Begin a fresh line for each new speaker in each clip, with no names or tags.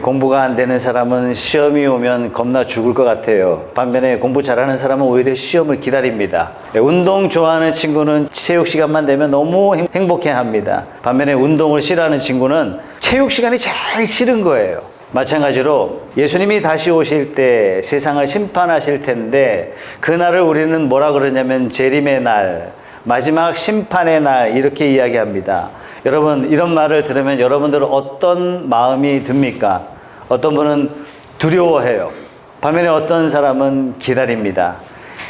공부가 안 되는 사람은 시험이 오면 겁나 죽을 것 같아요. 반면에 공부 잘하는 사람은 오히려 시험을 기다립니다. 운동 좋아하는 친구는 체육 시간만 되면 너무 행복해합니다. 반면에 운동을 싫어하는 친구는 체육 시간이 제일 싫은 거예요. 마찬가지로 예수님이 다시 오실 때 세상을 심판하실 텐데 그날을 우리는 뭐라 그러냐면 재림의 날, 마지막 심판의 날 이렇게 이야기합니다. 여러분, 이런 말을 들으면 여러분들은 어떤 마음이 듭니까? 어떤 분은 두려워해요. 반면에 어떤 사람은 기다립니다.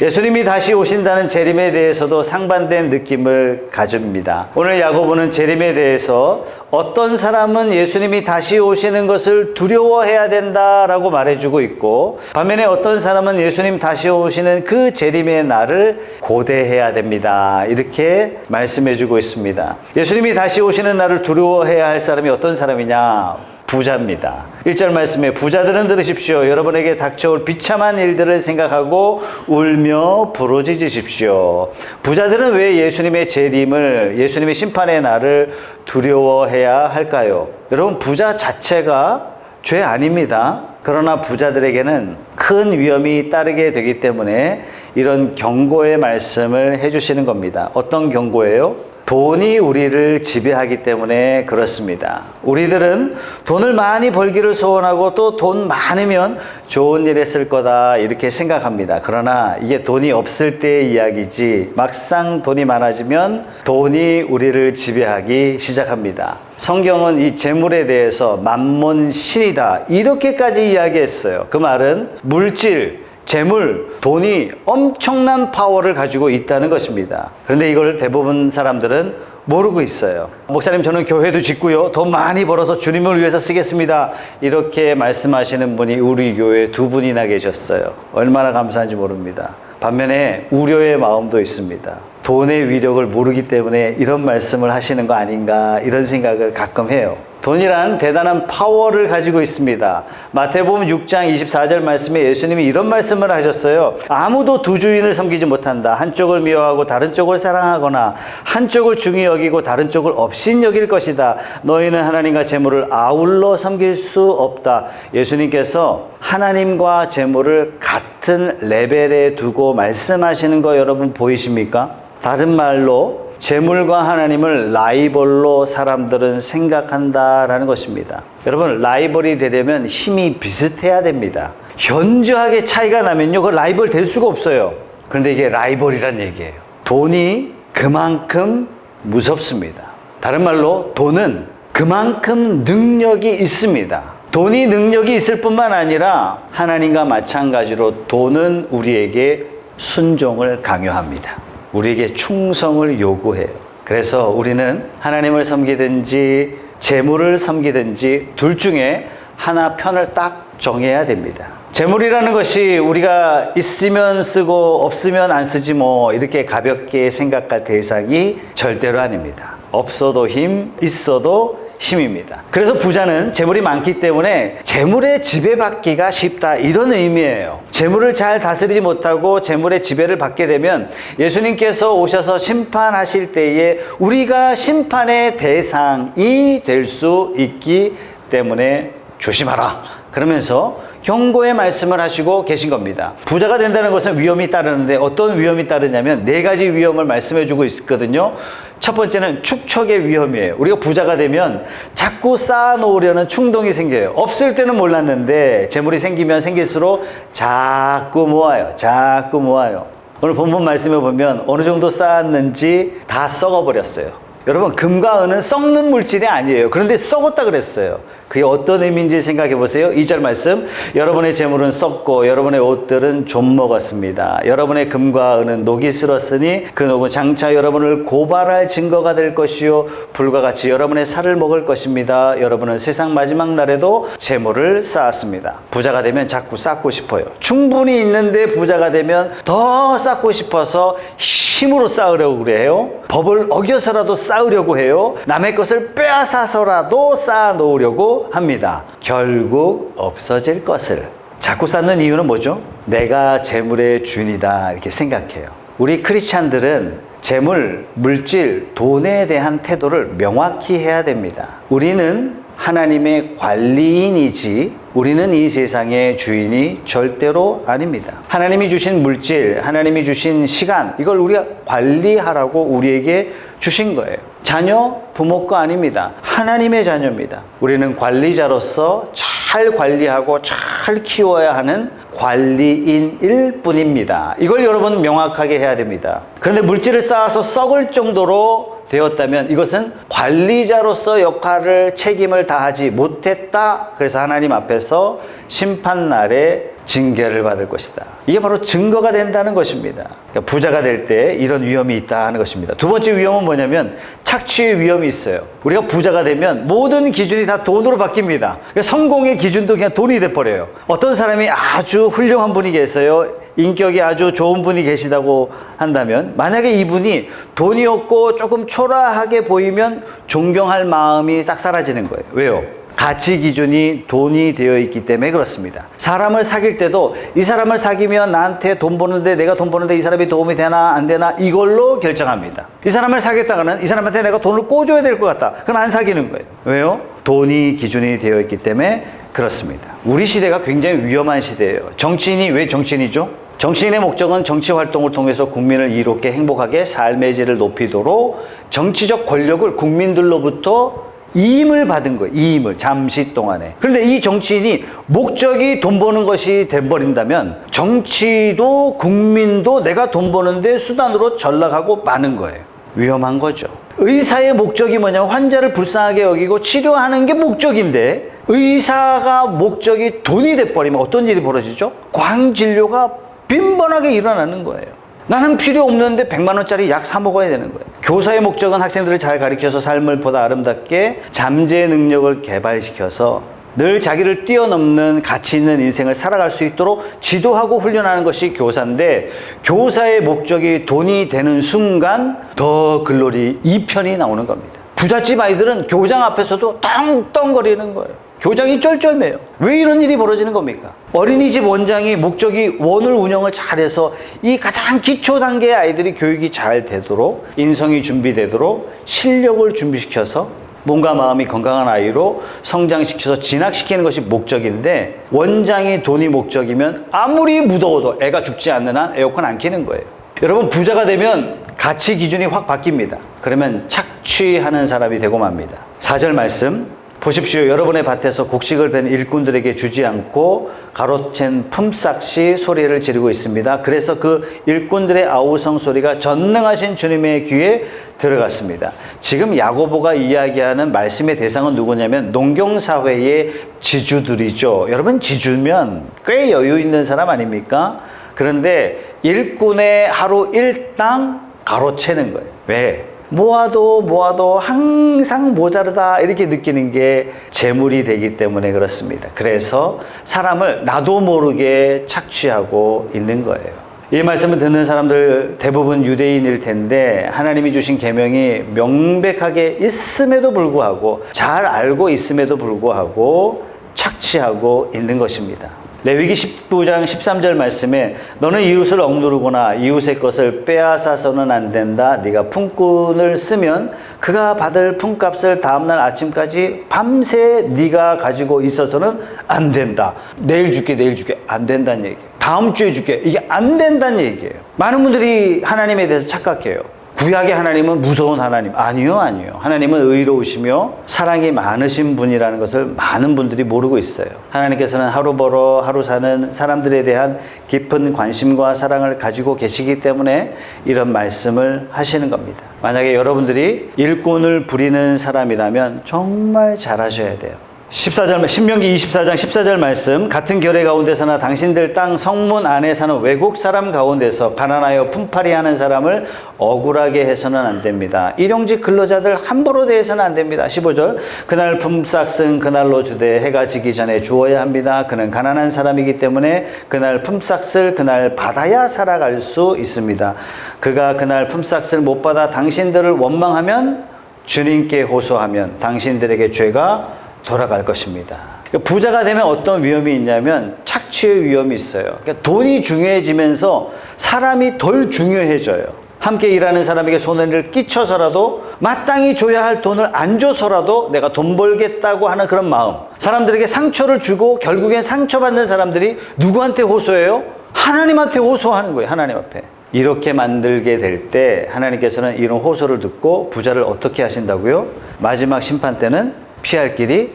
예수님이 다시 오신다는 재림에 대해서도 상반된 느낌을 가집니다. 오늘 야고보는 재림에 대해서 어떤 사람은 예수님이 다시 오시는 것을 두려워해야 된다라고 말해주고 있고, 반면에 어떤 사람은 예수님 다시 오시는 그 재림의 날을 고대해야 됩니다. 이렇게 말씀해주고 있습니다. 예수님이 다시 오시는 날을 두려워해야 할 사람이 어떤 사람이냐? 부자입니다. 1절 말씀에 부자들은 들으십시오. 여러분에게 닥쳐올 비참한 일들을 생각하고 울며 부르짖으십시오. 부자들은 왜 예수님의 재림을, 예수님의 심판의 날을 두려워해야 할까요? 여러분, 부자 자체가 죄 아닙니다. 그러나 부자들에게는 큰 위험이 따르게 되기 때문에 이런 경고의 말씀을 해주시는 겁니다. 어떤 경고예요? 돈이 우리를 지배하기 때문에 그렇습니다. 우리들은 돈을 많이 벌기를 소원하고 또 돈 많으면 좋은 일 했을 거다 이렇게 생각합니다. 그러나 이게 돈이 없을 때의 이야기지 막상 돈이 많아지면 돈이 우리를 지배하기 시작합니다. 성경은 이 재물에 대해서 만몬신이다 이렇게까지 이야기했어요. 그 말은 물질, 재물, 돈이 엄청난 파워를 가지고 있다는 것입니다. 그런데 이걸 대부분 사람들은 모르고 있어요. 목사님, 저는 교회도 짓고요, 돈 많이 벌어서 주님을 위해서 쓰겠습니다, 이렇게 말씀하시는 분이 우리 교회에 2분이나 계셨어요. 얼마나 감사한지 모릅니다. 반면에 우려의 마음도 있습니다. 돈의 위력을 모르기 때문에 이런 말씀을 하시는 거 아닌가 이런 생각을 가끔 해요. 돈이란 대단한 파워를 가지고 있습니다. 마태복음 6장 24절 말씀에 예수님이 이런 말씀을 하셨어요. 아무도 두 주인을 섬기지 못한다. 한쪽을 미워하고 다른 쪽을 사랑하거나 한쪽을 중히 여기고 다른 쪽을 업신 여길 것이다. 너희는 하나님과 재물을 아울러 섬길 수 없다. 예수님께서 하나님과 재물을 같은 레벨에 두고 말씀하시는 거 여러분 보이십니까? 다른 말로 재물과 하나님을 라이벌로 사람들은 생각한다라는 것입니다. 여러분, 라이벌이 되려면 힘이 비슷해야 됩니다. 현저하게 차이가 나면요, 그 라이벌 될 수가 없어요. 그런데 이게 라이벌이란 얘기예요. 돈이 그만큼 무섭습니다. 다른 말로 돈은 그만큼 능력이 있습니다. 돈이 능력이 있을 뿐만 아니라 하나님과 마찬가지로 돈은 우리에게 순종을 강요합니다. 우리에게 충성을 요구해요. 그래서 우리는 하나님을 섬기든지 재물을 섬기든지 둘 중에 하나 편을 딱 정해야 됩니다. 재물이라는 것이 우리가 있으면 쓰고 없으면 안 쓰지 뭐 이렇게 가볍게 생각할 대상이 절대로 아닙니다. 없어도 힘, 있어도 힘입니다. 그래서 부자는 재물이 많기 때문에 재물에 지배받기가 쉽다 이런 의미예요. 재물을 잘 다스리지 못하고 재물의 지배를 받게 되면 예수님께서 오셔서 심판하실 때에 우리가 심판의 대상이 될 수 있기 때문에 조심하라 그러면서 경고의 말씀을 하시고 계신 겁니다. 부자가 된다는 것은 위험이 따르는데 어떤 위험이 따르냐면 4가지 위험을 말씀해 주고 있거든요. 첫 번째는 축척의 위험이에요. 우리가 부자가 되면 자꾸 쌓아놓으려는 충동이 생겨요. 없을 때는 몰랐는데 재물이 생기면 생길수록 자꾸 모아요. 자꾸 모아요. 오늘 본문 말씀에 보면 어느 정도 쌓았는지 다 썩어버렸어요. 여러분, 금과 은은 썩는 물질이 아니에요. 그런데 썩었다 그랬어요. 그게 어떤 의미인지 생각해 보세요. 2절 말씀, 여러분의 재물은 썩고 여러분의 옷들은 좀 먹었습니다. 여러분의 금과 은은 녹이 슬었으니 그 녹은 장차 여러분을 고발할 증거가 될 것이요 불과 같이 여러분의 살을 먹을 것입니다. 여러분은 세상 마지막 날에도 재물을 쌓았습니다. 부자가 되면 자꾸 쌓고 싶어요. 충분히 있는데 부자가 되면 더 쌓고 싶어서 힘으로 쌓으려고 그래요. 법을 어겨서라도 쌓으려고 해요. 남의 것을 빼앗아서라도 쌓아 놓으려고 합니다. 결국 없어질 것을. 자꾸 쌓는 이유는 뭐죠? 내가 재물의 주인이다 이렇게 생각해요. 우리 크리스찬들은 재물, 물질, 돈에 대한 태도를 명확히 해야 됩니다. 우리는 하나님의 관리인이지 우리는 이 세상의 주인이 절대로 아닙니다. 하나님이 주신 물질, 하나님이 주신 시간, 이걸 우리가 관리하라고 우리에게 주신 거예요. 자녀, 부모 거 아닙니다. 하나님의 자녀입니다. 우리는 관리자로서 잘 관리하고 잘 키워야 하는 관리인일 뿐입니다. 이걸 여러분 명확하게 해야 됩니다. 그런데 물질을 쌓아서 썩을 정도로 되었다면 이것은 관리자로서 역할을 책임을 다하지 못했다. 그래서 하나님 앞에서 심판날에 징계를 받을 것이다. 이게 바로 증거가 된다는 것입니다. 그러니까 부자가 될 때 이런 위험이 있다 하는 것입니다. 두 번째 위험은 뭐냐면 착취의 위험이 있어요. 우리가 부자가 되면 모든 기준이 다 돈으로 바뀝니다. 그러니까 성공의 기준도 그냥 돈이 돼버려요. 어떤 사람이 아주 훌륭한 분이 계세요. 인격이 아주 좋은 분이 계시다고 한다면 만약에 이분이 돈이 없고 조금 초라하게 보이면 존경할 마음이 딱 사라지는 거예요. 왜요? 가치 기준이 돈이 되어 있기 때문에 그렇습니다. 사람을 사귈 때도 이 사람을 사귀면 나한테 돈 버는데 내가 돈 버는데 이 사람이 도움이 되나 안 되나 이걸로 결정합니다. 이 사람을 사귀었다가는 이 사람한테 내가 돈을 꿔줘야 될 것 같다. 그럼 안 사귀는 거예요. 왜요? 돈이 기준이 되어 있기 때문에 그렇습니다. 우리 시대가 굉장히 위험한 시대예요. 정치인이 왜 정치인이죠? 정치인의 목적은 정치 활동을 통해서 국민을 이롭게 행복하게 삶의 질을 높이도록 정치적 권력을 국민들로부터 이임을 받은 거예요. 이임을 잠시 동안에. 그런데 이 정치인이 목적이 돈 버는 것이 돼버린다면 정치도 국민도 내가 돈 버는데 수단으로 전락하고 마는 거예요. 위험한 거죠. 의사의 목적이 뭐냐면 환자를 불쌍하게 여기고 치료하는 게 목적인데 의사가 목적이 돈이 돼버리면 어떤 일이 벌어지죠? 광진료가 빈번하게 일어나는 거예요. 나는 필요 없는데 100만 원짜리 약 사 먹어야 되는 거예요. 교사의 목적은 학생들을 잘 가르쳐서 삶을 보다 아름답게 잠재 능력을 개발시켜서 늘 자기를 뛰어넘는 가치 있는 인생을 살아갈 수 있도록 지도하고 훈련하는 것이 교사인데 교사의 목적이 돈이 되는 순간 더 글로리 2편이 나오는 겁니다. 부잣집 아이들은 교장 앞에서도 떵떵거리는 거예요. 교장이 쩔쩔매요. 왜 이런 일이 벌어지는 겁니까? 어린이집 원장이 목적이 원을 운영을 잘해서 이 가장 기초 단계의 아이들이 교육이 잘 되도록 인성이 준비되도록 실력을 준비시켜서 몸과 마음이 건강한 아이로 성장시켜서 진학시키는 것이 목적인데 원장이 돈이 목적이면 아무리 무더워도 애가 죽지 않는 한 에어컨 안 켜는 거예요. 여러분 부자가 되면 가치 기준이 확 바뀝니다. 그러면 착취하는 사람이 되고 맙니다. 4절 말씀 보십시오. 여러분의 밭에서 곡식을 벤 일꾼들에게 주지 않고 가로챈 품삯이 소리를 지르고 있습니다. 그래서 그 일꾼들의 아우성 소리가 전능하신 주님의 귀에 들어갔습니다. 지금 야고보가 이야기하는 말씀의 대상은 누구냐면 농경사회의 지주들이죠. 여러분 지주면 꽤 여유 있는 사람 아닙니까? 그런데 일꾼의 하루 일당 가로채는 거예요. 왜? 모아도 항상 모자르다 이렇게 느끼는 게 재물이 되기 때문에 그렇습니다. 그래서 사람을 나도 모르게 착취하고 있는 거예요. 이 말씀을 듣는 사람들 대부분 유대인일 텐데 하나님이 주신 계명이 명백하게 있음에도 불구하고 잘 알고 있음에도 불구하고 착취하고 있는 것입니다. 레위기 19장 13절 말씀에 너는 이웃을 억누르거나 이웃의 것을 빼앗아서는 안 된다. 네가 품꾼을 쓰면 그가 받을 품값을 다음날 아침까지 밤새 네가 가지고 있어서는 안 된다. 내일 줄게 안 된다는 얘기예요. 다음 주에 줄게 이게 안 된다는 얘기예요. 많은 분들이 하나님에 대해서 착각해요. 구약의 하나님은 무서운 하나님. 아니요. 하나님은 의로우시며 사랑이 많으신 분이라는 것을 많은 분들이 모르고 있어요. 하나님께서는 하루 벌어 하루 사는 사람들에 대한 깊은 관심과 사랑을 가지고 계시기 때문에 이런 말씀을 하시는 겁니다. 만약에 여러분들이 일꾼을 부리는 사람이라면 정말 잘하셔야 돼요. 14절, 신명기 24장 14절 말씀 같은 결의 가운데서나 당신들 땅 성문 안에 사는 외국 사람 가운데서 가난하여 품팔이 하는 사람을 억울하게 해서는 안 됩니다. 일용직 근로자들 함부로 대해서는 안 됩니다. 15절 그날 품삯은 그날로 주되 해가 지기 전에 주어야 합니다. 그는 가난한 사람이기 때문에 그날 품삯을 그날 받아야 살아갈 수 있습니다. 그가 그날 품삯을 못 받아 당신들을 원망하면 주님께 호소하면 당신들에게 죄가 돌아갈 것입니다. 부자가 되면 어떤 위험이 있냐면 착취의 위험이 있어요. 그러니까 돈이 중요해지면서 사람이 덜 중요해져요. 함께 일하는 사람에게 손해를 끼쳐서라도 마땅히 줘야 할 돈을 안 줘서라도 내가 돈 벌겠다고 하는 그런 마음. 사람들에게 상처를 주고 결국엔 상처받는 사람들이 누구한테 호소해요? 하나님한테 호소하는 거예요. 하나님 앞에. 이렇게 만들게 될 때 하나님께서는 이런 호소를 듣고 부자를 어떻게 하신다고요? 마지막 심판 때는 피할 길이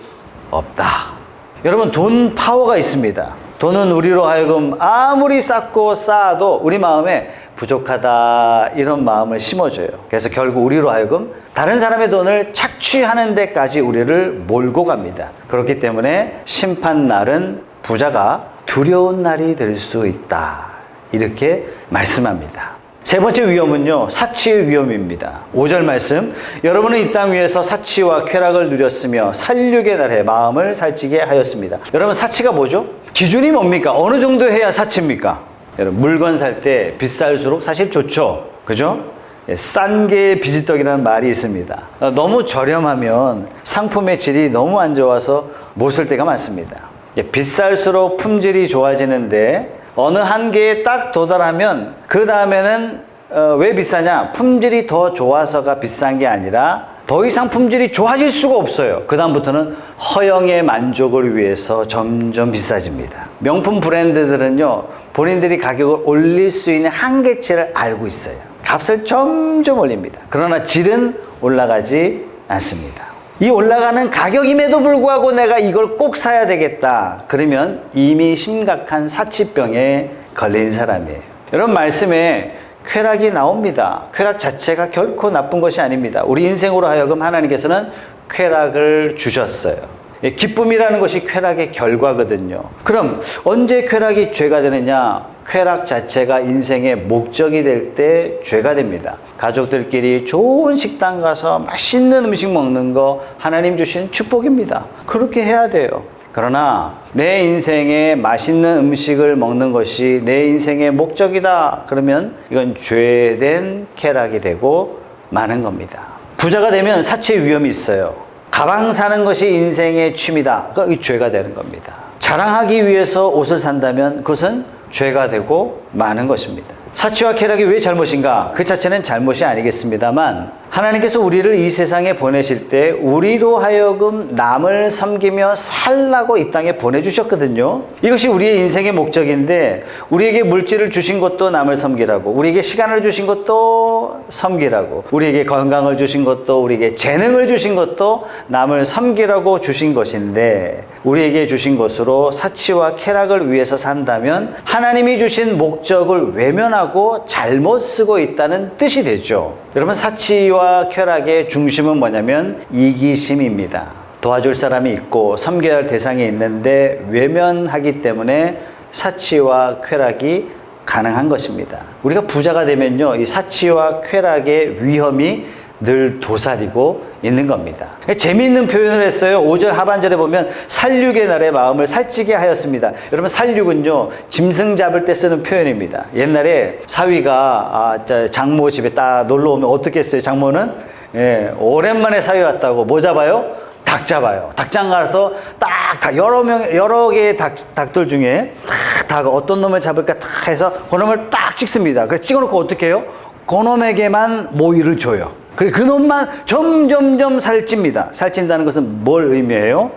없다. 여러분, 돈 파워가 있습니다. 돈은 우리로 하여금 아무리 쌓고 쌓아도 우리 마음에 부족하다 이런 마음을 심어줘요. 그래서 결국 우리로 하여금 다른 사람의 돈을 착취하는 데까지 우리를 몰고 갑니다. 그렇기 때문에 심판날은 부자가 두려운 날이 될 수 있다. 이렇게 말씀합니다. 세 번째 위험은요, 사치의 위험입니다. 5절 말씀, 여러분은 이 땅 위에서 사치와 쾌락을 누렸으며 살육의 날에 마음을 살찌게 하였습니다. 여러분, 사치가 뭐죠? 기준이 뭡니까? 어느 정도 해야 사치입니까? 여러분, 물건 살 때 비쌀수록 사실 좋죠. 그죠? 싼 게 비지떡이라는 말이 있습니다. 너무 저렴하면 상품의 질이 너무 안 좋아서 못 쓸 때가 많습니다. 비쌀수록 품질이 좋아지는데 어느 한계에 딱 도달하면 그 다음에는 왜 비싸냐? 품질이 더 좋아서가 비싼 게 아니라 더 이상 품질이 좋아질 수가 없어요. 그 다음부터는 허영의 만족을 위해서 점점 비싸집니다. 명품 브랜드들은요, 본인들이 가격을 올릴 수 있는 한계치를 알고 있어요. 값을 점점 올립니다. 그러나 질은 올라가지 않습니다. 이 올라가는 가격임에도 불구하고 내가 이걸 꼭 사야 되겠다. 그러면 이미 심각한 사치병에 걸린 사람이에요. 여러분, 말씀에 쾌락이 나옵니다. 쾌락 자체가 결코 나쁜 것이 아닙니다. 우리 인생으로 하여금 하나님께서는 쾌락을 주셨어요. 기쁨이라는 것이 쾌락의 결과거든요. 그럼 언제 쾌락이 죄가 되느냐? 쾌락 자체가 인생의 목적이 될 때 죄가 됩니다. 가족들끼리 좋은 식당 가서 맛있는 음식 먹는 거 하나님 주신 축복입니다. 그렇게 해야 돼요. 그러나 내 인생에 맛있는 음식을 먹는 것이 내 인생의 목적이다. 그러면 이건 죄된 쾌락이 되고 마는 겁니다. 부자가 되면 사치의 위험이 있어요. 가방 사는 것이 인생의 취미다. 그게 죄가 되는 겁니다. 자랑하기 위해서 옷을 산다면 그것은 죄가 되고 마는 것입니다. 사치와 쾌락이 왜 잘못인가? 그 자체는 잘못이 아니겠습니다만 하나님께서 우리를 이 세상에 보내실 때 우리로 하여금 남을 섬기며 살라고 이 땅에 보내주셨거든요. 이것이 우리의 인생의 목적인데 우리에게 물질을 주신 것도 남을 섬기라고, 우리에게 시간을 주신 것도 섬기라고, 우리에게 건강을 주신 것도, 우리에게 재능을 주신 것도 남을 섬기라고 주신 것인데 우리에게 주신 것으로 사치와 쾌락을 위해서 산다면 하나님이 주신 목적을 외면하고 잘못 쓰고 있다는 뜻이 되죠. 여러분, 사치와 쾌락의 중심은 뭐냐면 이기심입니다. 도와줄 사람이 있고 섬겨야 할 대상이 있는데 외면하기 때문에 사치와 쾌락이 가능한 것입니다. 우리가 부자가 되면요, 이 사치와 쾌락의 위험이 늘 도사리고 있는 겁니다. 재미있는 표현을 했어요. 5절 하반절에 보면 살육의 날에 마음을 살찌게 하였습니다. 여러분, 살육은요, 짐승 잡을 때 쓰는 표현입니다. 옛날에 사위가 장모 집에 딱 놀러 오면 어떻게 했어요? 장모는 오랜만에 사위 왔다고 뭐 잡아요? 닭 잡아요. 닭장 가서 딱 여러 개의 닭들 중에 닭 어떤 놈을 잡을까 딱 해서 그 놈을 딱 찍습니다. 그래서 찍어놓고 어떻게 해요? 그 놈에게만 모이를 줘요. 그 놈만 점점점 살찝니다. 살찐다는 것은 뭘 의미해요?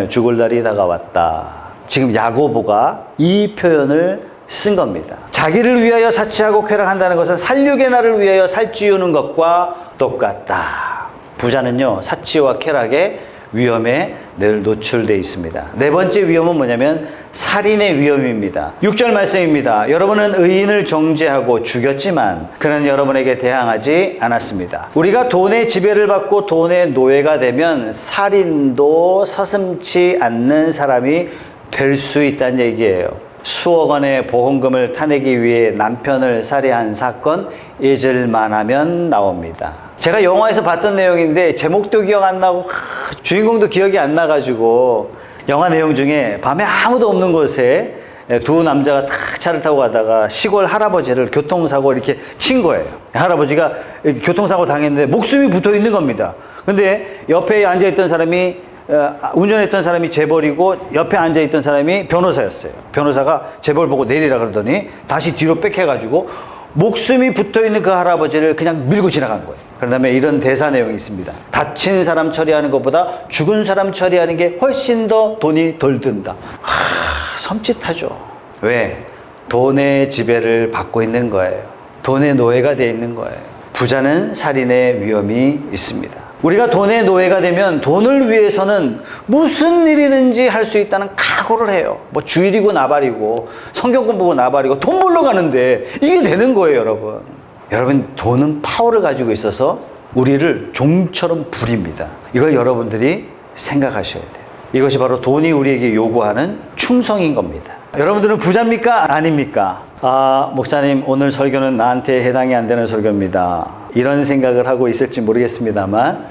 죽을 날이 다가왔다. 지금 야고보가 이 표현을 쓴 겁니다. 자기를 위하여 사치하고 쾌락한다는 것은 살육의 날을 위하여 살찌우는 것과 똑같다. 부자는요, 사치와 쾌락의 위험에 늘 노출되어 있습니다. 네 번째 위험은 뭐냐면 살인의 위험입니다. 6절 말씀입니다. 여러분은 의인을 정죄하고 죽였지만 그는 여러분에게 대항하지 않았습니다. 우리가 돈의 지배를 받고 돈의 노예가 되면 살인도 서슴지 않는 사람이 될 수 있다는 얘기예요. 수억 원의 보험금을 타내기 위해 남편을 살해한 사건 잊을만 하면 나옵니다. 제가 영화에서 봤던 내용인데 제목도 기억 안 나고 주인공도 기억이 안 나가지고 영화 내용 중에 밤에 아무도 없는 곳에 두 남자가 탁 차를 타고 가다가 시골 할아버지를 교통사고 이렇게 친 거예요. 할아버지가 교통사고 당했는데 목숨이 붙어 있는 겁니다. 근데 옆에 앉아있던 사람이 운전했던 사람이 재벌이고 옆에 앉아있던 사람이 변호사였어요. 변호사가 재벌 보고 내리라 그러더니 다시 뒤로 빽해가지고 목숨이 붙어있는 그 할아버지를 그냥 밀고 지나간 거예요. 그런 다음에 이런 대사 내용이 있습니다. 다친 사람 처리하는 것보다 죽은 사람 처리하는 게 훨씬 더 돈이 덜 든다. 섬찟하죠. 왜? 돈의 지배를 받고 있는 거예요. 돈의 노예가 되어 있는 거예요. 부자는 살인의 위험이 있습니다. 우리가 돈의 노예가 되면 돈을 위해서는 무슨 일이든지 할 수 있다는 각오를 해요. 뭐 주일이고 나발이고 성경 공부고 나발이고 돈 벌러 가는데 이게 되는 거예요, 여러분. 여러분, 돈은 파워를 가지고 있어서 우리를 종처럼 부립니다. 이걸 여러분들이 생각하셔야 돼요. 이것이 바로 돈이 우리에게 요구하는 충성인 겁니다. 여러분들은 부자입니까? 아닙니까? 목사님, 오늘 설교는 나한테 해당이 안 되는 설교입니다. 이런 생각을 하고 있을지 모르겠습니다만,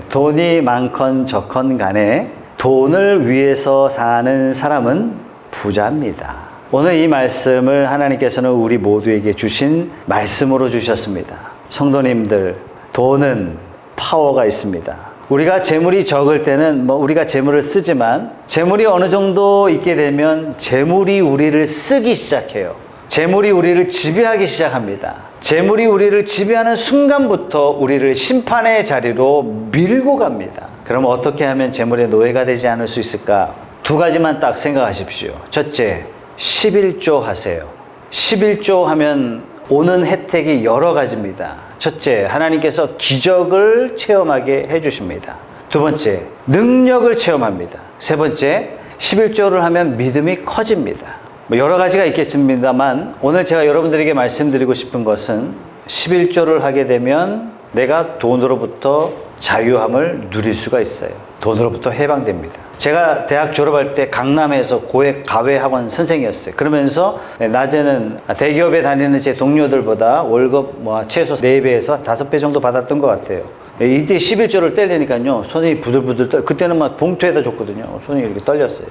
돈이 많건 적건 간에 돈을 위해서 사는 사람은 부자입니다. 오늘 이 말씀을 하나님께서는 우리 모두에게 주신 말씀으로 주셨습니다. 성도님들, 돈은 파워가 있습니다. 우리가 재물이 적을 때는 우리가 재물을 쓰지만 재물이 어느 정도 있게 되면 재물이 우리를 쓰기 시작해요. 재물이 우리를 지배하기 시작합니다. 재물이 우리를 지배하는 순간부터 우리를 심판의 자리로 밀고 갑니다. 그럼 어떻게 하면 재물의 노예가 되지 않을 수 있을까? 두 가지만 딱 생각하십시오. 첫째, 11조 하세요. 11조 하면 오는 혜택이 여러 가지입니다. 첫째, 하나님께서 기적을 체험하게 해주십니다. 두 번째, 능력을 체험합니다. 세 번째, 11조를 하면 믿음이 커집니다. 여러 가지가 있겠습니다만 오늘 제가 여러분들에게 말씀드리고 싶은 것은 11조를 하게 되면 내가 돈으로부터 자유함을 누릴 수가 있어요. 돈으로부터 해방됩니다. 제가 대학 졸업할 때 강남에서 고액 가외학원 선생이었어요. 그러면서 낮에는 대기업에 다니는 제 동료들보다 월급 최소 4배에서 5배 정도 받았던 것 같아요. 이때 11조를 떼려니까요, 손이 부들부들 그때는 막 봉투에다 줬거든요. 손이 이렇게 떨렸어요.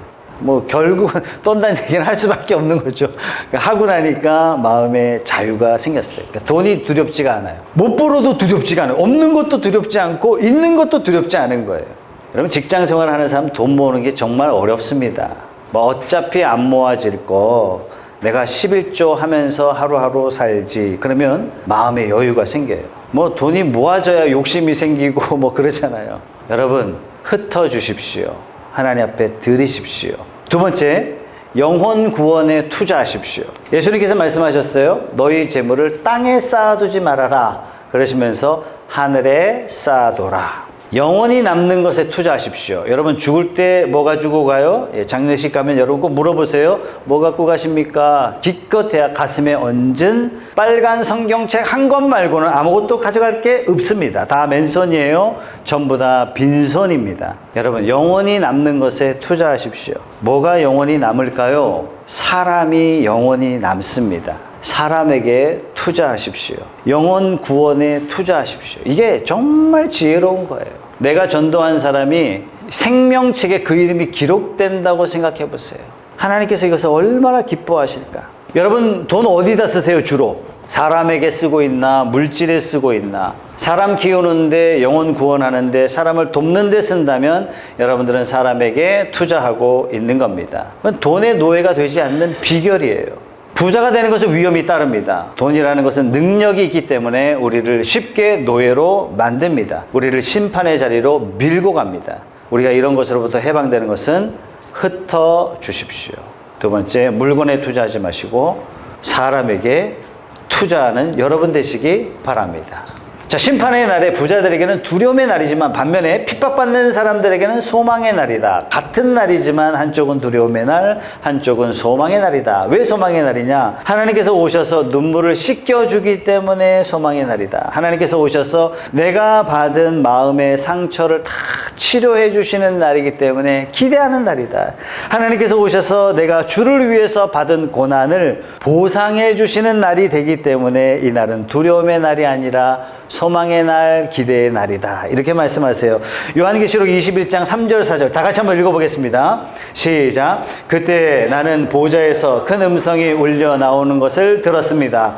결국은 떤다는 얘기는 할 수밖에 없는 거죠. 하고 나니까 마음에 자유가 생겼어요. 돈이 두렵지가 않아요. 못 벌어도 두렵지가 않아요. 없는 것도 두렵지 않고 있는 것도 두렵지 않은 거예요. 여러분, 직장 생활하는 사람 돈 모으는 게 정말 어렵습니다. 어차피 안 모아질 거 내가 11조 하면서 하루하루 살지. 그러면 마음의 여유가 생겨요. 돈이 모아져야 욕심이 생기고 그러잖아요. 여러분, 흩어주십시오. 하나님 앞에 드리십시오. 두 번째, 영혼 구원에 투자하십시오. 예수님께서 말씀하셨어요. 너희 재물을 땅에 쌓아두지 말아라. 그러시면서 하늘에 쌓아둬라. 영원히 남는 것에 투자하십시오. 여러분, 죽을 때 뭐 가지고 가요? 장례식 가면 여러분 꼭 물어보세요. 뭐 갖고 가십니까? 기껏 가슴에 얹은 빨간 성경책 한 권 말고는 아무것도 가져갈 게 없습니다. 다 맨손이에요. 전부 다 빈손입니다. 여러분, 영원히 남는 것에 투자하십시오. 뭐가 영원히 남을까요? 사람이 영원히 남습니다. 사람에게 투자하십시오. 영혼 구원에 투자하십시오. 이게 정말 지혜로운 거예요. 내가 전도한 사람이 생명책에 그 이름이 기록된다고 생각해 보세요. 하나님께서 이것을 얼마나 기뻐하실까? 여러분, 돈 어디다 쓰세요, 주로? 사람에게 쓰고 있나? 물질에 쓰고 있나? 사람 키우는데, 영혼 구원하는데, 사람을 돕는 데 쓴다면 여러분들은 사람에게 투자하고 있는 겁니다. 그건 돈의 노예가 되지 않는 비결이에요. 부자가 되는 것은 위험이 따릅니다. 돈이라는 것은 능력이 있기 때문에 우리를 쉽게 노예로 만듭니다. 우리를 심판의 자리로 밀고 갑니다. 우리가 이런 것으로부터 해방되는 것은 흩어 주십시오. 두 번째, 물건에 투자하지 마시고 사람에게 투자하는 여러분 되시기 바랍니다. 자, 심판의 날에 부자들에게는 두려움의 날이지만 반면에 핍박받는 사람들에게는 소망의 날이다. 같은 날이지만 한쪽은 두려움의 날, 한쪽은 소망의 날이다. 왜 소망의 날이냐? 하나님께서 오셔서 눈물을 씻겨주기 때문에 소망의 날이다. 하나님께서 오셔서 내가 받은 마음의 상처를 다 치료해 주시는 날이기 때문에 기대하는 날이다. 하나님께서 오셔서 내가 주를 위해서 받은 고난을 보상해 주시는 날이 되기 때문에 이 날은 두려움의 날이 아니라 소망의 날, 기대의 날이다. 이렇게 말씀하세요. 요한계시록 21장 3절 4절 다 같이 한번 읽어보겠습니다. 시작. 그때 나는 보좌에서 큰 음성이 울려 나오는 것을 들었습니다.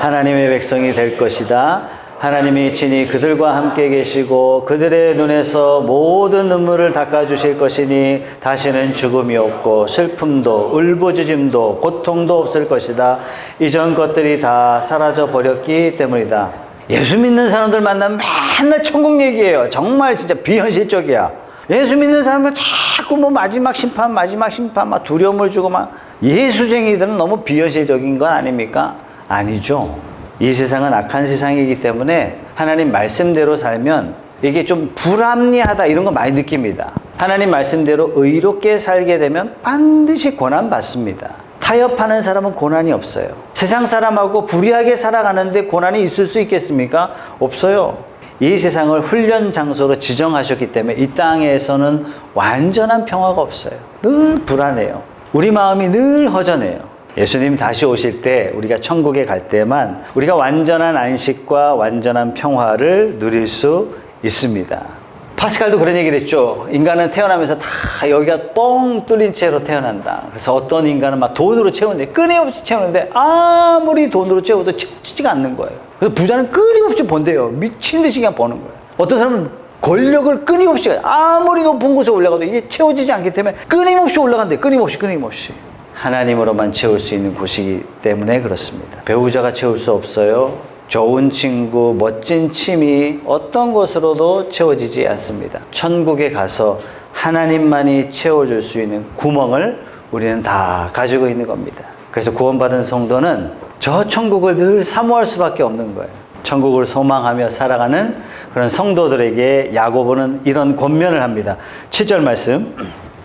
하나님의 백성이 될 것이다. 하나님이 친히 그들과 함께 계시고 그들의 눈에서 모든 눈물을 닦아주실 것이니 다시는 죽음이 없고 슬픔도 울부짖음도 고통도 없을 것이다. 이전 것들이 다 사라져 버렸기 때문이다. 예수 믿는 사람들 만나면 맨날 천국 얘기해요. 정말 진짜 비현실적이야. 예수 믿는 사람은 자꾸 뭐 마지막 심판 막 두려움을 주고 막 예수쟁이들은 너무 비현실적인 건 아닙니까? 아니죠. 이 세상은 악한 세상이기 때문에 하나님 말씀대로 살면 이게 좀 불합리하다 이런 거 많이 느낍니다. 하나님 말씀대로 의롭게 살게 되면 반드시 고난 받습니다. 타협하는 사람은 고난이 없어요. 세상 사람하고 불의하게 살아가는데 고난이 있을 수 있겠습니까? 없어요. 이 세상을 훈련 장소로 지정하셨기 때문에 이 땅에서는 완전한 평화가 없어요. 늘 불안해요. 우리 마음이 늘 허전해요. 예수님 다시 오실 때 우리가 천국에 갈 때만 우리가 완전한 안식과 완전한 평화를 누릴 수 있습니다. 파스칼도 그런 얘기를 했죠. 인간은 태어나면서 다 여기가 뻥 뚫린 채로 태어난다. 그래서 어떤 인간은 막 돈으로 채우는데 끊임없이 채우는데 아무리 돈으로 채워도 채워지지가 않는 거예요. 그래서 부자는 끊임없이 번대요. 미친 듯이 그냥 버는 거예요. 어떤 사람은 권력을 끊임없이 아무리 높은 곳에 올라가도 이게 채워지지 않기 때문에 끊임없이 올라간대. 끊임없이. 하나님으로만 채울 수 있는 곳이기 때문에 그렇습니다. 배우자가 채울 수 없어요. 좋은 친구, 멋진 취미 어떤 것으로도 채워지지 않습니다. 천국에 가서 하나님만이 채워줄 수 있는 구멍을 우리는 다 가지고 있는 겁니다. 그래서 구원받은 성도는 저 천국을 늘 사모할 수밖에 없는 거예요. 천국을 소망하며 살아가는 그런 성도들에게 야고보는 이런 권면을 합니다. 7절 말씀.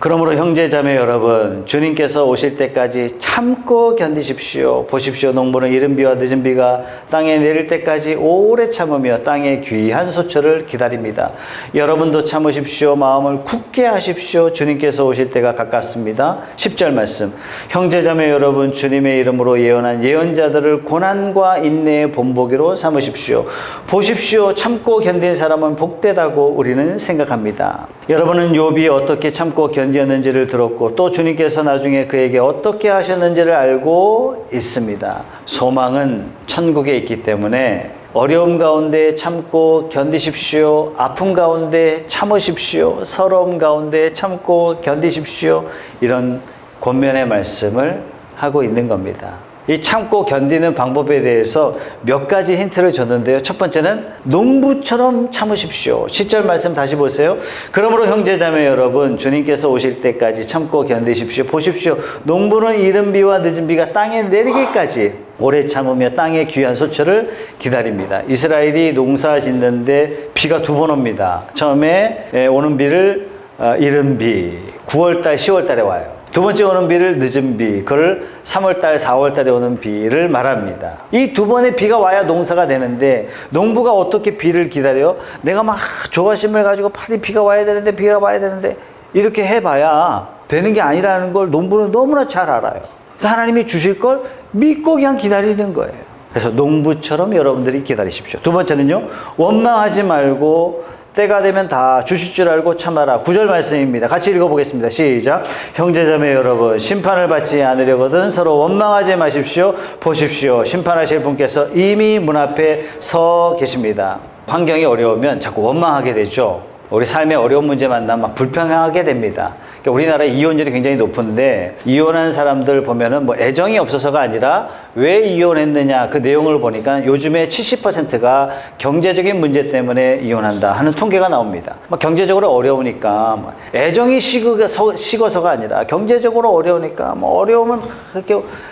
그러므로 형제자매 여러분, 주님께서 오실 때까지 참고 견디십시오. 보십시오. 농부는 이른 비와 늦은 비가 땅에 내릴 때까지 오래 참으며 땅의 귀한 소철을 기다립니다. 여러분도 참으십시오. 마음을 굳게 하십시오. 주님께서 오실 때가 가깝습니다. 10절 말씀. 형제자매 여러분, 주님의 이름으로 예언한 예언자들을 고난과 인내의 본보기로 삼으십시오. 보십시오. 참고 견딘 사람은 복되다고 우리는 생각합니다. 여러분은 욥이 어떻게 참고 견디었는지를 들었고 또 주님께서 나중에 그에게 어떻게 하셨는지를 알고 있습니다. 소망은 천국에 있기 때문에 어려움 가운데 참고 견디십시오. 아픔 가운데 참으십시오. 서러움 가운데 참고 견디십시오. 이런 권면의 말씀을 하고 있는 겁니다. 이 참고 견디는 방법에 대해서 몇 가지 힌트를 줬는데요. 첫 번째는 농부처럼 참으십시오. 10절 말씀 다시 보세요. 그러므로 형제자매 여러분, 주님께서 오실 때까지 참고 견디십시오. 보십시오. 농부는 이른 비와 늦은 비가 땅에 내리기까지 오래 참으며 땅의 귀한 소철을 기다립니다. 이스라엘이 농사 짓는데 비가 두 번 옵니다. 처음에 오는 비를 이른 비, 9월달, 10월달에 와요. 두 번째 오는 비를 늦은 비, 그걸 3월달, 4월달에 오는 비를 말합니다. 이 두 번의 비가 와야 농사가 되는데 농부가 어떻게 비를 기다려? 내가 막 조바심을 가지고 빨리 비가 와야 되는데 이렇게 해봐야 되는 게 아니라는 걸 농부는 너무나 잘 알아요. 그래서 하나님이 주실 걸 믿고 그냥 기다리는 거예요. 그래서 농부처럼 여러분들이 기다리십시오. 두 번째는요, 원망하지 말고 때가 되면 다 주실 줄 알고 참아라. 9절 말씀입니다. 같이 읽어보겠습니다. 시작. 형제자매 여러분, 심판을 받지 않으려거든 서로 원망하지 마십시오. 보십시오. 심판하실 분께서 이미 문 앞에 서 계십니다. 환경이 어려우면 자꾸 원망하게 되죠. 우리 삶에 어려운 문제 만나면 막 불평하게 됩니다. 우리나라의 이혼율이 굉장히 높은데 이혼한 사람들 보면은 뭐 애정이 없어서가 아니라 왜 이혼했느냐 그 내용을 보니까 요즘에 70%가 경제적인 문제 때문에 이혼한다 하는 통계가 나옵니다. 뭐 경제적으로 어려우니까 뭐 애정이 식어서가 아니라 경제적으로 어려우니까 뭐 어려움을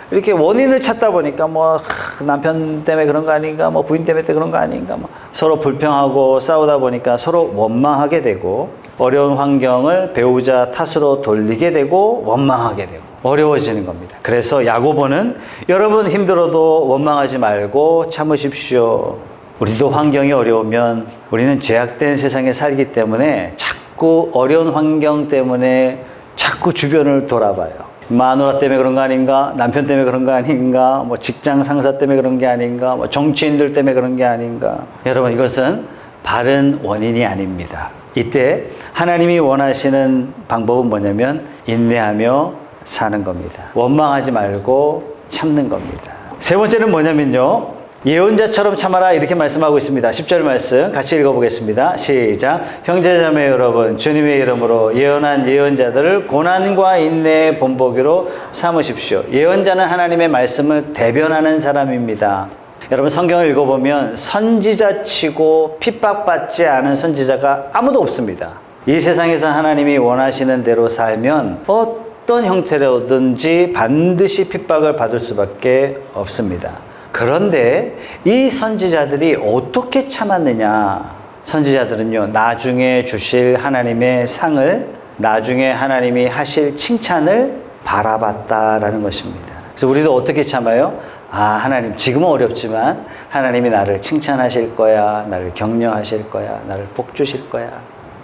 이렇게 원인을 찾다 보니까 뭐 남편 때문에 그런 거 아닌가 뭐 부인 때문에 그런 거 아닌가 뭐 서로 불평하고 싸우다 보니까 서로 원망하게 되고 어려운 환경을 배우자 탓으로 돌리게 되고 원망하게 되고 어려워지는 겁니다. 그래서 야고보는 여러분 힘들어도 원망하지 말고 참으십시오. 우리도 환경이 어려우면 우리는 제약된 세상에 살기 때문에 자꾸 어려운 환경 때문에 자꾸 주변을 돌아봐요. 마누라 때문에 그런 거 아닌가? 남편 때문에 그런 거 아닌가? 뭐 직장 상사 때문에 그런 게 아닌가? 뭐 정치인들 때문에 그런 게 아닌가? 여러분, 이것은 바른 원인이 아닙니다. 이때 하나님이 원하시는 방법은 뭐냐면 인내하며 사는 겁니다. 원망하지 말고 참는 겁니다. 세 번째는 뭐냐면요, 예언자처럼 참아라 이렇게 말씀하고 있습니다. 10절 말씀 같이 읽어보겠습니다. 시작. 형제자매 여러분, 주님의 이름으로 예언한 예언자들을 고난과 인내의 본보기로 삼으십시오. 예언자는 하나님의 말씀을 대변하는 사람입니다. 여러분, 성경을 읽어보면 선지자치고 핍박받지 않은 선지자가 아무도 없습니다. 이 세상에서 하나님이 원하시는 대로 살면 어떤 형태로든지 반드시 핍박을 받을 수밖에 없습니다. 그런데 이 선지자들이 어떻게 참았느냐? 선지자들은요, 나중에 주실 하나님의 상을, 나중에 하나님이 하실 칭찬을 바라봤다라는 것입니다. 그래서 우리도 어떻게 참아요? 하나님, 지금은 어렵지만 하나님이 나를 칭찬하실 거야, 나를 격려하실 거야, 나를 복 주실 거야.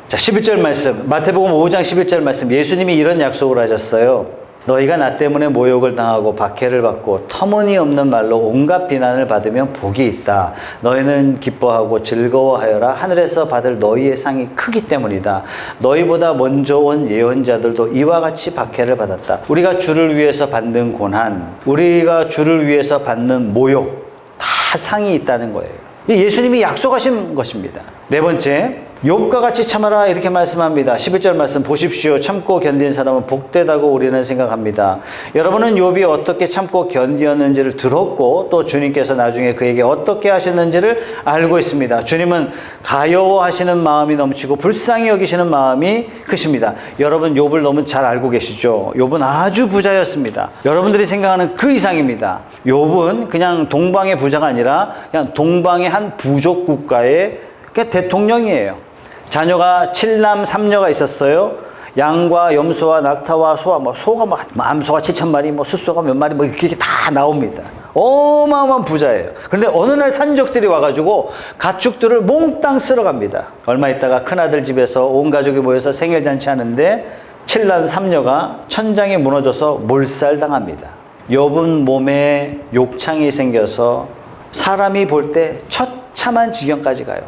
자, 11절 말씀, 마태복음 5장 11절 말씀, 예수님이 이런 약속을 하셨어요. 너희가 나 때문에 모욕을 당하고 박해를 받고 터무니없는 말로 온갖 비난을 받으면 복이 있다. 너희는 기뻐하고 즐거워하여라. 하늘에서 받을 너희의 상이 크기 때문이다. 너희보다 먼저 온 예언자들도 이와 같이 박해를 받았다. 우리가 주를 위해서 받는 고난, 우리가 주를 위해서 받는 모욕, 다 상이 있다는 거예요. 예수님이 약속하신 것입니다. 네 번째, 욥과 같이 참아라 이렇게 말씀합니다. 11절 말씀 보십시오. 참고 견딘 사람은 복되다고 우리는 생각합니다. 여러분은 욥이 어떻게 참고 견디었는지를 들었고 또 주님께서 나중에 그에게 어떻게 하셨는지를 알고 있습니다. 주님은 가여워하시는 마음이 넘치고 불쌍히 여기시는 마음이 크십니다. 여러분, 욥을 너무 잘 알고 계시죠? 욥은 아주 부자였습니다. 여러분들이 생각하는 그 이상입니다. 욥은 그냥 동방의 부자가 아니라 그냥 동방의 한 부족 국가의 대통령이에요. 자녀가 7남 3녀가 있었어요. 양과 염소와 낙타와 소와, 소가 암소가 7,000마리, 숫소가 몇 마리, 이렇게 다 나옵니다. 어마어마한 부자예요. 그런데 어느 날 산적들이 와가지고 가축들을 몽땅 쓸어갑니다. 얼마 있다가 큰아들 집에서 온 가족이 모여서 생일잔치 하는데 7남 3녀가 천장이 무너져서 몰살당합니다. 욥은 몸에 욕창이 생겨서 사람이 볼 때 처참한 지경까지 가요.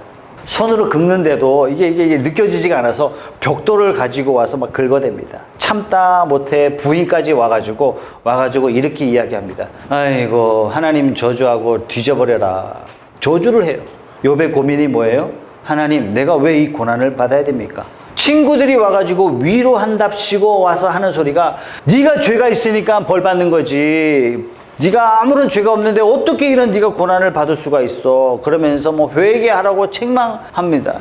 손으로 긁는데도 이게 느껴지지가 않아서 벽돌을 가지고 와서 막 긁어댑니다. 참다 못해 부인까지 와가지고 이렇게 이야기합니다. 아이고, 하나님 저주하고 뒤져버려라. 저주를 해요. 욥의 고민이 뭐예요? 하나님, 내가 왜 이 고난을 받아야 됩니까? 친구들이 와가지고 위로한답시고 와서 하는 소리가 네가 죄가 있으니까 벌 받는 거지. 네가 아무런 죄가 없는데 어떻게 이런 네가 고난을 받을 수가 있어. 그러면서 회개하라고 책망합니다.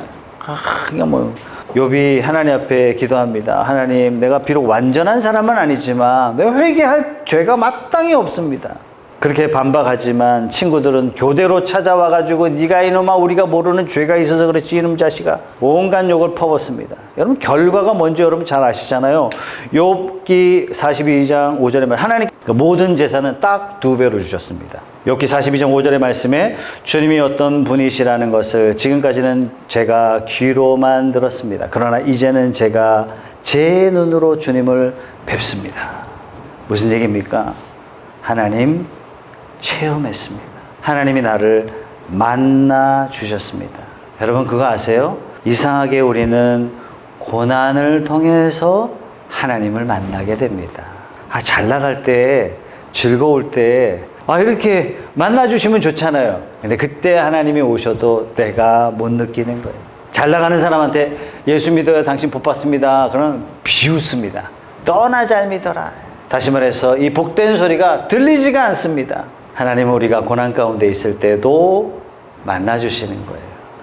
그냥 욥이 하나님 앞에 기도합니다. 하나님, 내가 비록 완전한 사람은 아니지만 내가 회개할 죄가 마땅히 없습니다. 그렇게 반박하지만 친구들은 교대로 찾아와가지고 네가 이놈아, 우리가 모르는 죄가 있어서 그렇지 이놈 자식아, 온갖 욕을 퍼붓습니다. 여러분, 결과가 뭔지 여러분 잘 아시잖아요. 욥기 42장 5절에 말, 하나님 모든 재산은 딱 2배로 주셨습니다. 욥기 42장 5절의 말씀에 주님이 어떤 분이시라는 것을 지금까지는 제가 귀로만 들었습니다. 그러나 이제는 제가 제 눈으로 주님을 뵙습니다. 무슨 얘기입니까? 하나님 체험했습니다. 하나님이 나를 만나 주셨습니다. 여러분, 그거 아세요? 이상하게 우리는 고난을 통해서 하나님을 만나게 됩니다. 잘 나갈 때, 즐거울 때 이렇게 만나 주시면 좋잖아요. 근데 그때 하나님이 오셔도 내가 못 느끼는 거예요. 잘 나가는 사람한테 예수 믿어요, 당신 복 받습니다, 그러면 비웃습니다. 너나 잘 믿어라. 다시 말해서 이 복된 소리가 들리지가 않습니다. 하나님은 우리가 고난 가운데 있을 때도 만나주시는 거예요.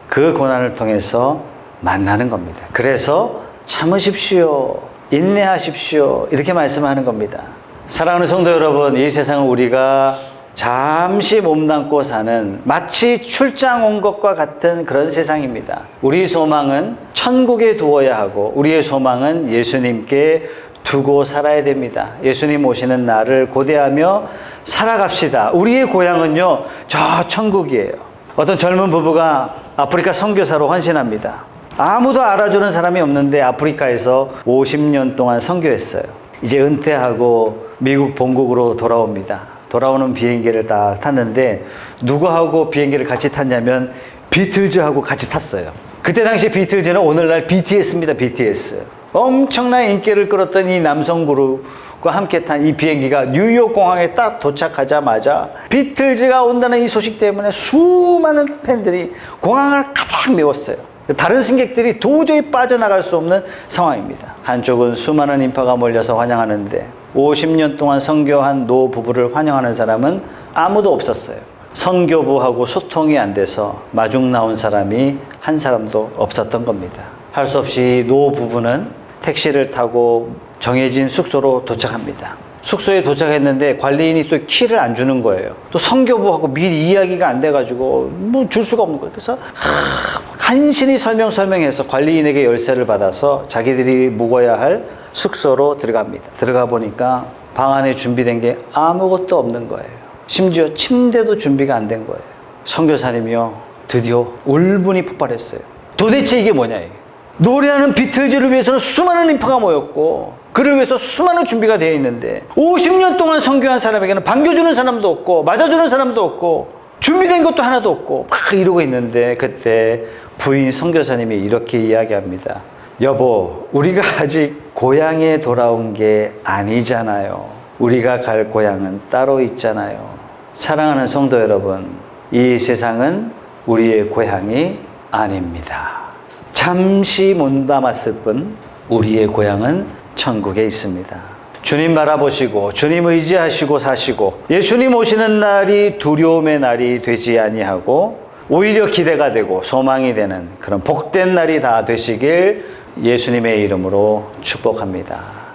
그 고난을 통해서 만나는 겁니다. 그래서 참으십시오, 인내하십시오, 이렇게 말씀하는 겁니다. 사랑하는 성도 여러분, 이 세상은 우리가 잠시 몸담고 사는 마치 출장 온 것과 같은 그런 세상입니다. 우리 소망은 천국에 두어야 하고 우리의 소망은 예수님께 두고 살아야 됩니다. 예수님 오시는 날을 고대하며 살아갑시다. 우리의 고향은요, 저 천국이에요. 어떤 젊은 부부가 아프리카 선교사로 헌신합니다. 아무도 알아주는 사람이 없는데 아프리카에서 50년 동안 선교했어요. 이제 은퇴하고 미국 본국으로 돌아옵니다. 돌아오는 비행기를 딱 탔는데 누구하고 비행기를 같이 탔냐면 비틀즈하고 같이 탔어요. 그때 당시 비틀즈는 오늘날 BTS입니다. BTS. 엄청난 인기를 끌었던 이 남성 그룹과 함께 탄 이 비행기가 뉴욕 공항에 딱 도착하자마자 비틀즈가 온다는 이 소식 때문에 수많은 팬들이 공항을 가득 메웠어요. 다른 승객들이 도저히 빠져나갈 수 없는 상황입니다. 한쪽은 수많은 인파가 몰려서 환영하는데 50년 동안 선교한 노 부부를 환영하는 사람은 아무도 없었어요. 선교부하고 소통이 안 돼서 마중 나온 사람이 한 사람도 없었던 겁니다. 할 수 없이 노 부부는 택시를 타고 정해진 숙소로 도착합니다. 숙소에 도착했는데 관리인이 또 키를 안 주는 거예요. 또 선교부하고 미리 이야기가 안 돼가지고 뭐 줄 수가 없는 거예요. 그래서 간신히 설명해서 관리인에게 열쇠를 받아서 자기들이 묵어야 할 숙소로 들어갑니다. 들어가 보니까 방 안에 준비된 게 아무것도 없는 거예요. 심지어 침대도 준비가 안 된 거예요. 선교사님이요, 드디어 울분이 폭발했어요. 도대체 이게 뭐냐, 이게. 노래하는 비틀즈를 위해서는 수많은 인파가 모였고 그를 위해서 수많은 준비가 되어 있는데 50년 동안 선교한 사람에게는 반겨주는 사람도 없고 맞아주는 사람도 없고 준비된 것도 하나도 없고 막 이러고 있는데 그때 부인 선교사님이 이렇게 이야기합니다. 여보, 우리가 아직 고향에 돌아온 게 아니잖아요. 우리가 갈 고향은 따로 있잖아요. 사랑하는 성도 여러분, 이 세상은 우리의 고향이 아닙니다. 잠시 몸담았을 뿐 우리의 고향은 천국에 있습니다. 주님 바라보시고 주님 의지하시고 사시고 예수님 오시는 날이 두려움의 날이 되지 아니하고 오히려 기대가 되고 소망이 되는 그런 복된 날이 다 되시길 예수님의 이름으로 축복합니다.